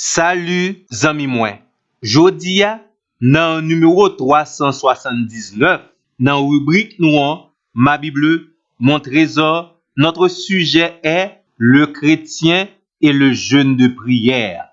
Salut zami mwen, jodi a nan numéro 379 nan rubrik nou an Ma Bible, mon trésor, notre sujet est le chrétien et le jeûne de prière.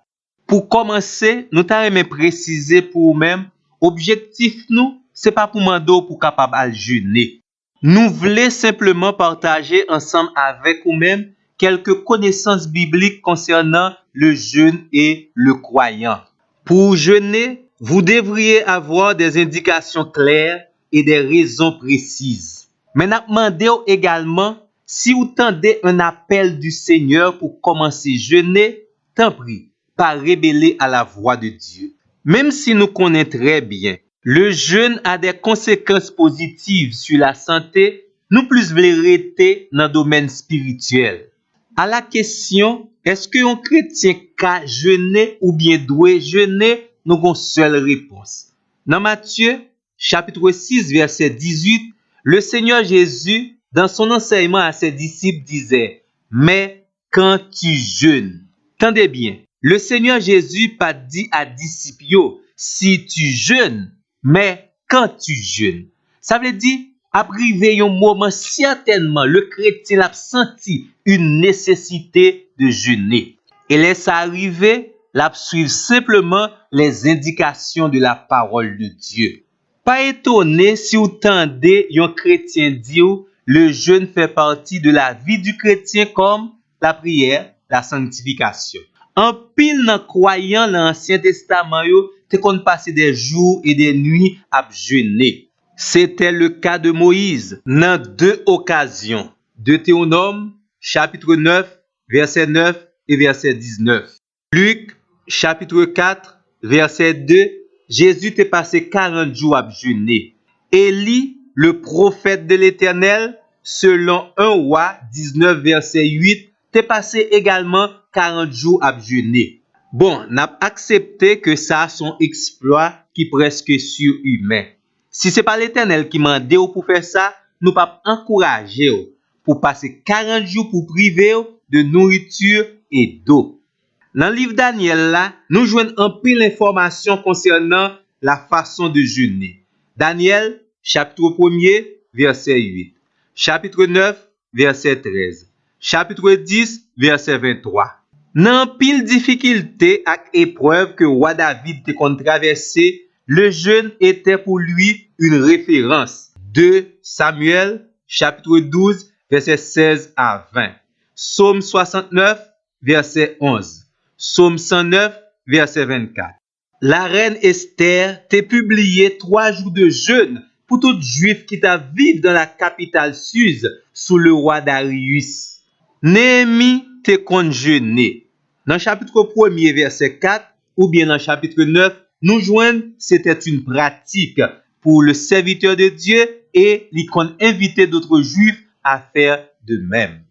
Pour commencer, nous t'aimer préciser pour nous-mêmes, objectif nous, c'est pas pour mando pour capable à jeûner. Nous voulons simplement partager ensemble avec vous-même quelques connaissances bibliques concernant le jeûne et le croyant. Pour jeûner, vous devriez avoir des indications claires et des raisons précises. Mais nous demandons également, si vous tendez un appel du Seigneur pour commencer à jeûner, tant pis, pas rébeller à la voix de Dieu. Même si nous connaissons très bien, le jeûne a des conséquences positives sur la santé, nous plus voulons rester dans le domaine spirituel. À la question, est-ce qu'un chrétien peut jeûner ou bien doit jeûner, nous avons une seule réponse. Dans Matthieu, chapitre 6, verset 18, le Seigneur Jésus, dans son enseignement à ses disciples, disait, « Mais quand tu jeûnes, tendez bien, le Seigneur Jésus pas dit à disciples, si tu jeûnes, mais quand tu jeûnes. » Ça veut dire, après un moment, certainement, le chrétien a senti une nécessité de jeûner. Et laisse arriver, l'a suivre simplement les indications de la parole de Dieu. Pas étonné si vous tendez un chrétien dire le jeûne fait partie de la vie du chrétien comme la prière, la sanctification. En pile nan croyant dans l'Ancien Testament yo, te kon passer des jours et des nuits à jeûner. C'était le cas de Moïse dans deux occasions. Deutéronome, chapitre 9, verset 9 et verset 19. Luc, chapitre 4, verset 2, Jésus t'est passé 40 jours à jeûner. Élie, le prophète de l'Éternel, selon 1 roi 19, verset 8, t'est passé également 40 jours à jeûner. Bon, n'a accepté que ça son exploit qui presque surhumain. Si c'est pas l'Éternel qui m'a dit pour faire ça, nous pas encourager pour passer 40 jours pour priver de nourriture et d'eau. Dans le livre Daniel là, nous joignons un peu d'informations concernant la façon de jeûner. Daniel, chapitre 1er, verset 8. Chapitre 9, verset 13. Chapitre 10, verset 23. Dans pile difficulté et épreuve que roi David te traversé, le jeûne était pour lui une référence. 2 Samuel, chapitre 12, verset 16 à 20. Psaume 69, verset 11. Psaume 109, verset 24. La reine Esther t'a publié 3 jours de jeûne pour tout juif qui t'a vivre dans la capitale Suse sous le roi Darius. Néhémie t'a jeûné. Dans chapitre 1er, verset 4, ou bien dans chapitre 9, nous joignons, c'était une pratique pour le serviteur de Dieu et il invité d'autres juifs à faire de même.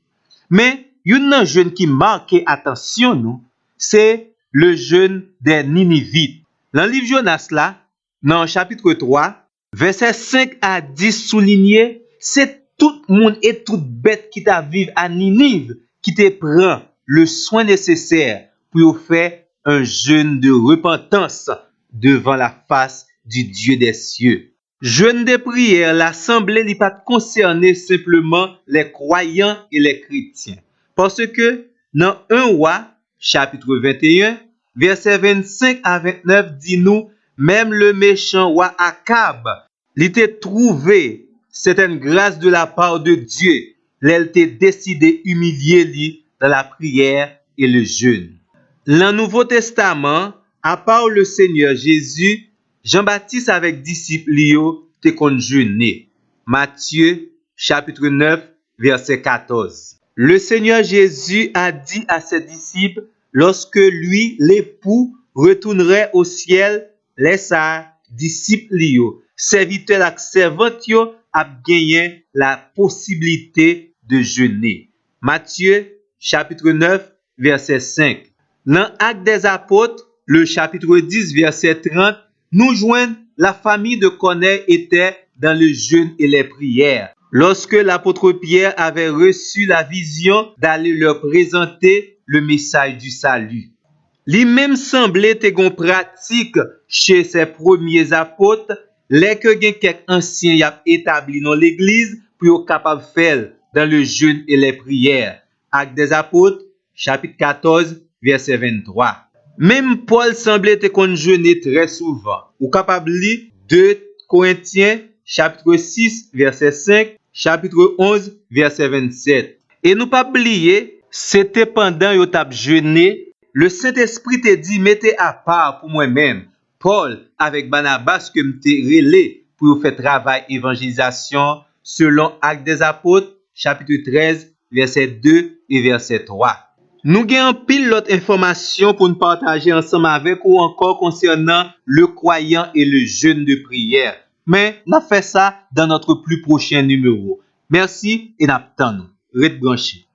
Mais, un jeûne qui marque attention nous, c'est le jeûne des Ninivites. Dans le livre Jonas là, dans chapitre 3, verset 5 à 10 souligné, c'est tout le monde et toute bête qui t'a vivre à Ninive qui te prend le soin nécessaire pour faire un jeûne de repentance devant la face du Dieu des cieux. Jeûne de prière, l'assemblée n'est pas concernée simplement les croyants et les chrétiens. Parce que dans 1 roi, chapitre 21, verset 25 à 29 dit nous, même le méchant roi Akab, il était trouvé certaine grâce de la part de Dieu. Elle était décidé humilier lui dans la prière et le jeûne. Dans le Nouveau Testament, à part le Seigneur Jésus, Jean-Baptiste avec disciples te kon jeûner. Matthieu, chapitre 9, verset 14. Le Seigneur Jésus a dit à ses disciples, lorsque lui, l'époux, retournerait au ciel, laisse à disciples serviteurs et servantes a gagné la possibilité de jeûner. Matthieu, chapitre 9, verset 5. Dans Actes des Apôtres, le chapitre 10, verset 30, nous joignons la famille de Corneille était dans le jeûne et les prières. Lorsque l'apôtre Pierre avait reçu la vision d'aller leur présenter le message du salut. Li même semblait te gon pratique chez ses premiers apôtres, les que gen quelques anciens y a établi dans l'église pour yo capable faire dans le jeûne et les prières. Actes des apôtres, chapitre 14, verset 23. Même Paul semblait te kon jeûner très souvent. Ou capable lire 2 Corinthiens, chapitre 6, verset 5, chapitre 11, verset 27. Et nous pas oublier, c'était pendant yo tap jeûner, le Saint-Esprit te dit mettez à part pour moi-même Paul avec Barnabas que m'te relé pour faire travail évangélisation selon Actes des Apôtres, chapitre 13, verset 2 et verset 3. Nous avons pile l'autre information pour nous partager ensemble avec ou encore concernant le croyant et le jeûne de prière. Mais nous fait ça dans notre plus prochain numéro. Merci et n'attendons. Reste branché.